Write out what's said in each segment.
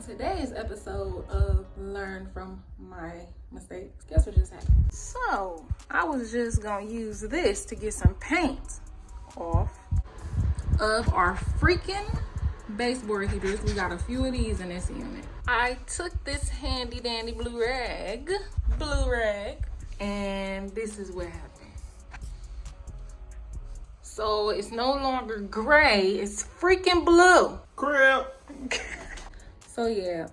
on today's episode of Learn From My Mistakes. Guess what just happened? So, I was just gonna use this to get some paint off of our freaking baseboard heaters. We got a few of these in this unit. I took this handy dandy blue rag, and this is what happened. So it's no longer gray, it's freaking blue. Crap. So yeah,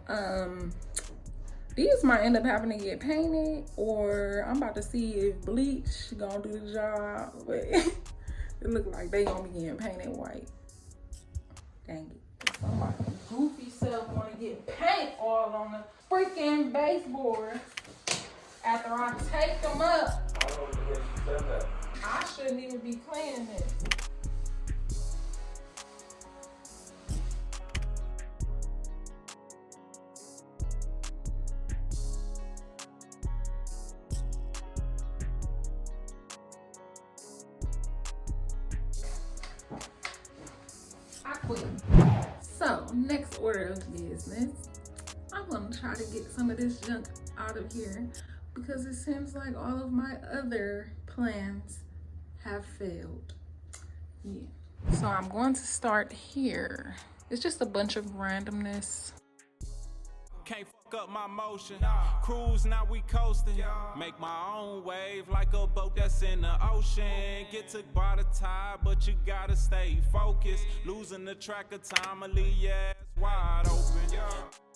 these might end up having to get painted, or I'm about to see if bleach gonna do the job, but it look like they gonna be getting painted white. Dang it. Somebody goofy self wanna get paint all on the freaking baseboard after I take them up. I don't know where she said that. I shouldn't even be cleaning this. I quit. So, next order of business, I'm gonna try to get some of this junk out of here because it seems like all of my other plans have failed. Yeah. So I'm going to start here. It's just a bunch of randomness. Can't fuck up my motion. Cruise, now we coasting. Make my own wave like a boat that's in the ocean. Get took by the tide, but you gotta stay focused. Losing the track of time, I leave your ass wide open.